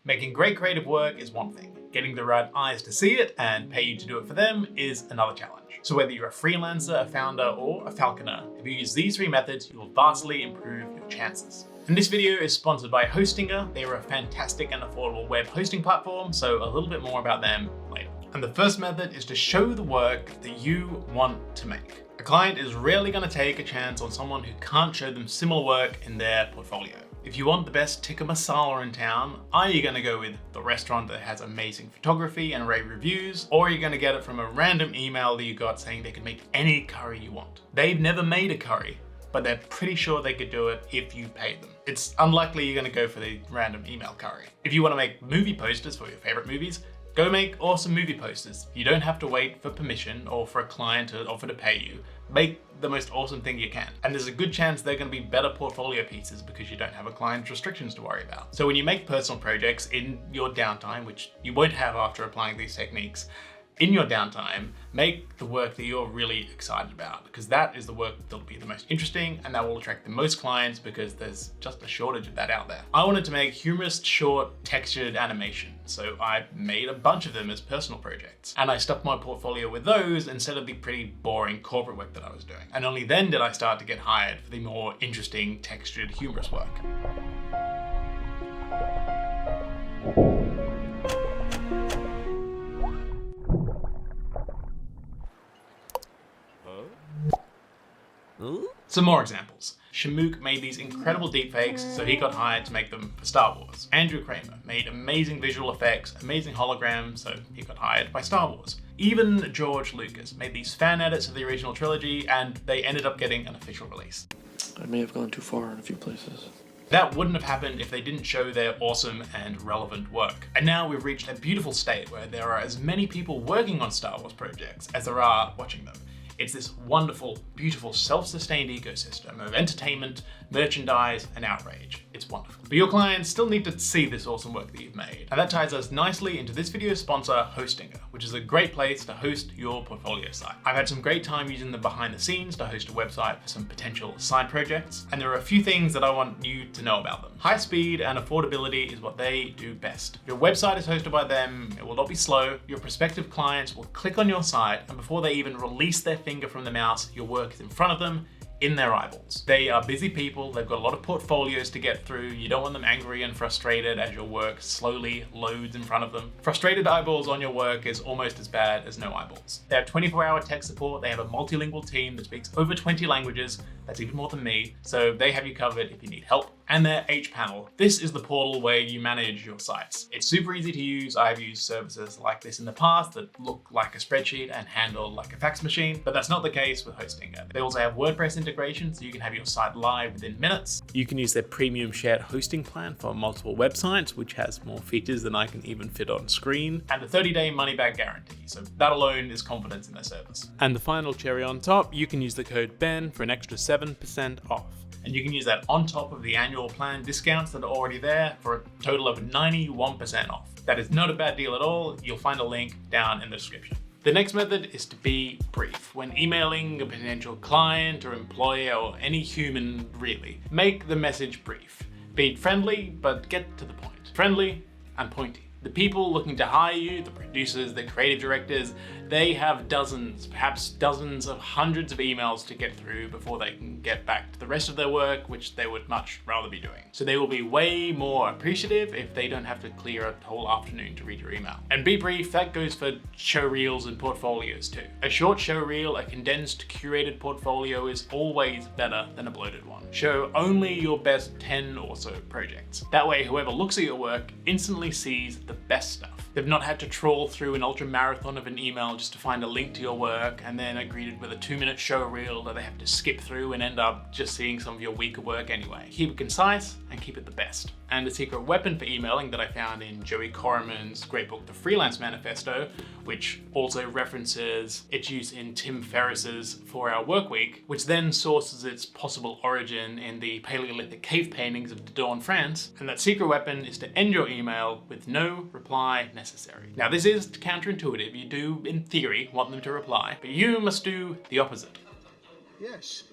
Making great creative work is one thing. Getting the right eyes to see it and pay you to do it for them is another challenge. So whether you're a freelancer, a founder, or a falconer, if you use these 3 methods, you will vastly improve your chances. And this video is sponsored by Hostinger. They are a fantastic and affordable web hosting platform, so a little bit more about them later. And the first method is to show the work that you want to make. A client is rarely going to take a chance on someone who can't show them similar work in their portfolio. If you want the best tikka masala in town, are you going to go with the restaurant that has amazing photography and rave reviews, or are you going to get it from a random email that you got saying they can make any curry you want? They've never made a curry, but they're pretty sure they could do it if you paid them. It's unlikely you're going to go for the random email curry. If you want to make movie posters for your favorite movies, go make awesome movie posters. You don't have to wait for permission or for a client to offer to pay you. Make the most awesome thing you can. And there's a good chance they're going to be better portfolio pieces because you don't have a client's restrictions to worry about. So when you make personal projects in your downtime, which you won't have after applying these techniques, in your downtime, make the work that you're really excited about, because that is the work that'll be the most interesting and that will attract the most clients because there's just a shortage of that out there. I wanted to make humorous, short, textured animation, so I made a bunch of them as personal projects. And I stuffed my portfolio with those instead of the pretty boring corporate work that I was doing. And only then did I start to get hired for the more interesting, textured, humorous work. Some more examples. Shamook made these incredible deepfakes, so he got hired to make them for Star Wars. Andrew Kramer made amazing visual effects, amazing holograms, so he got hired by Star Wars. Even George Lucas made these fan edits of the original trilogy, and they ended up getting an official release. I may have gone too far in a few places. That wouldn't have happened if they didn't show their awesome and relevant work. And now we've reached a beautiful state where there are as many people working on Star Wars projects as there are watching them. It's this wonderful, beautiful, self-sustained ecosystem of entertainment, merchandise, and outrage. It's wonderful. But your clients still need to see this awesome work that you've made. And that ties us nicely into this video's sponsor, Hostinger, which is a great place to host your portfolio site. I've had some great time using them behind the scenes to host a website for some potential side projects. And there are a few things that I want you to know about them. High speed and affordability is what they do best. If your website is hosted by them, it will not be slow. Your prospective clients will click on your site, and before they even release their finger from the mouse, your work is in front of them, in their eyeballs. They are busy people, they've got a lot of portfolios to get through. You don't want them angry and frustrated as your work slowly loads in front of them. Frustrated eyeballs on your work is almost as bad as no eyeballs. They have 24-hour tech support, they have a multilingual team that speaks over 20 languages, that's even more than me, so they have you covered if you need help. And their H-Panel. This is the portal where you manage your sites. It's super easy to use. I've used services like this in the past that look like a spreadsheet and handle like a fax machine, but that's not the case with Hostinger. They also have WordPress integration, so you can have your site live within minutes. You can use their premium shared hosting plan for multiple websites, which has more features than I can even fit on screen, and a 30-day money-back guarantee. So that alone is confidence in their service. And the final cherry on top, you can use the code BEN for an extra 7% off. And you can use that on top of the annual plan discounts that are already there for a total of 91% off. That is not a bad deal at all. You'll find a link down in the description. The next method is to be brief. When emailing a potential client or employer or any human really, make the message brief. Be friendly, but get to the point. Friendly and pointy. The people looking to hire you, the producers, the creative directors, they have dozens, perhaps dozens of hundreds of emails to get through before they can get back to the rest of their work, which they would much rather be doing. So they will be way more appreciative if they don't have to clear a whole afternoon to read your email. And be brief, that goes for show reels and portfolios too. A short show reel, a condensed, curated portfolio is always better than a bloated one. Show only your best 10 or so projects. That way, whoever looks at your work instantly sees the best stuff. They've not had to trawl through an ultra marathon of an email just to find a link to your work and then are greeted with a 2-minute show reel that they have to skip through and end up just seeing some of your weaker work anyway. Keep it concise and keep it the best. And a secret weapon for emailing that I found in Joey Corriman's great book, The Freelance Manifesto, which also references its use in Tim Ferriss's 4-Hour Workweek, which then sources its possible origin in the Paleolithic cave paintings of Dodon, France. And that secret weapon is to end your email with no reply necessary. Now this is counterintuitive. You do, in theory, want them to reply, but you must do the opposite. Yes,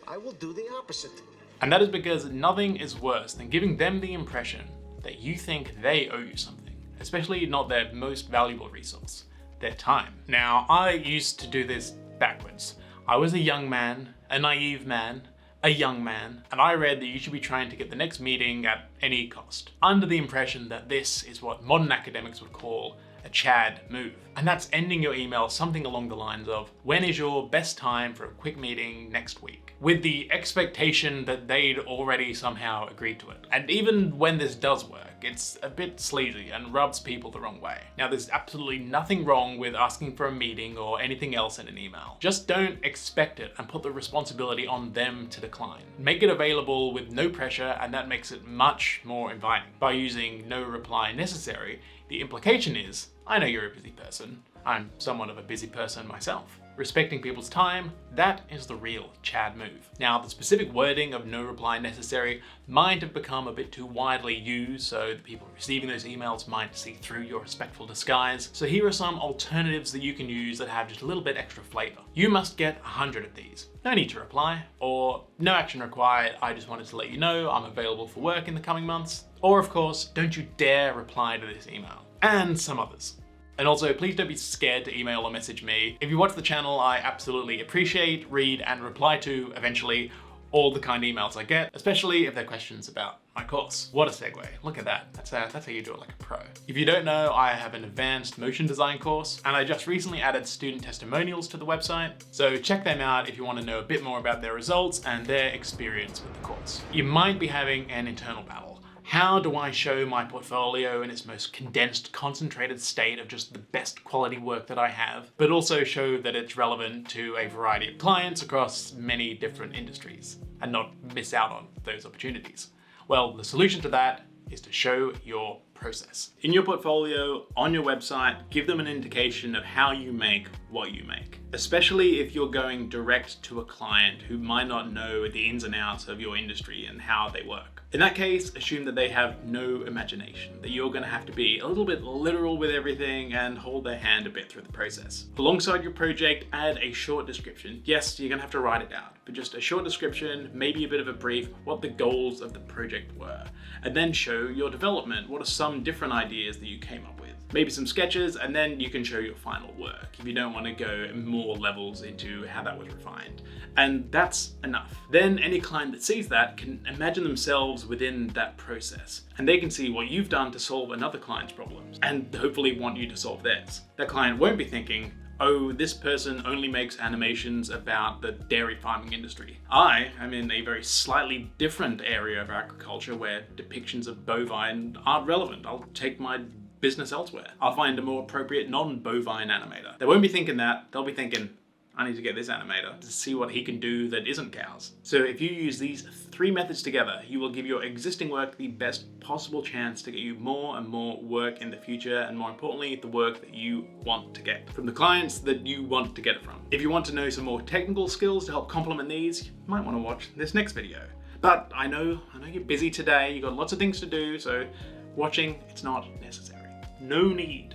I will do the opposite. And that is because nothing is worse than giving them the impression that you think they owe you something, especially not their most valuable resource, their time. Now, I used to do this backwards. I was a young man, a naive man, a young man, and I read that you should be trying to get the next meeting at any cost, under the impression that this is what modern academics would call a Chad move. And that's ending your email something along the lines of, when is your best time for a quick meeting next week? With the expectation that they'd already somehow agreed to it. And even when this does work, it's a bit sleazy and rubs people the wrong way. Now, there's absolutely nothing wrong with asking for a meeting or anything else in an email. Just don't expect it and put the responsibility on them to decline. Make it available with no pressure, and that makes it much more inviting. By using no reply necessary, the implication is, I know you're a busy person. I'm somewhat of a busy person myself. Respecting people's time, that is the real Chad move. Now, the specific wording of no reply necessary might have become a bit too widely used, so the people receiving those emails might see through your respectful disguise. So here are some alternatives that you can use that have just a little bit extra flavor. You must get 100 of these. No need to reply, or no action required, I just wanted to let you know I'm available for work in the coming months. Or of course, don't you dare reply to this email. And some others. And also, please don't be scared to email or message me. If you watch the channel, I absolutely appreciate, read, and reply to, eventually, all the kind emails I get, especially if they're questions about my course. What a segue. Look at that. That's how you do it like a pro. If you don't know, I have an advanced motion design course, and I just recently added student testimonials to the website. So check them out if you want to know a bit more about their results and their experience with the course. You might be having an internal battle. How do I show my portfolio in its most condensed, concentrated state of just the best quality work that I have, but also show that it's relevant to a variety of clients across many different industries and not miss out on those opportunities? Well, the solution to that is to show your process. In your portfolio, on your website, give them an indication of how you make what you make, especially if you're going direct to a client who might not know the ins and outs of your industry and how they work. In that case, assume that they have no imagination, that you're going to have to be a little bit literal with everything and hold their hand a bit through the process. Alongside your project, add a short description. Yes, you're going to have to write it out, but just a short description, maybe a bit of a brief, what the goals of the project were, and then show your development. What are some different ideas that you came up with? Maybe some sketches, and then you can show your final work if you don't want to go more levels into how that was refined. And that's enough. Then any client that sees that can imagine themselves within that process, and they can see what you've done to solve another client's problems and hopefully want you to solve theirs. That client won't be thinking, oh, this person only makes animations about the dairy farming industry. I am in a very slightly different area of agriculture where depictions of bovine aren't relevant. I'll take my business elsewhere. I'll find a more appropriate non-bovine animator. They won't be thinking that. They'll be thinking, I need to get this animator to see what he can do that isn't cows. So if you use these 3 methods together, you will give your existing work the best possible chance to get you more and more work in the future, and more importantly, the work that you want to get from the clients that you want to get it from. If you want to know some more technical skills to help complement these, you might want to watch this next video. But I know you're busy today, you've got lots of things to do, so watching, it's not necessary. No need.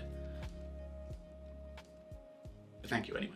But thank you anyway.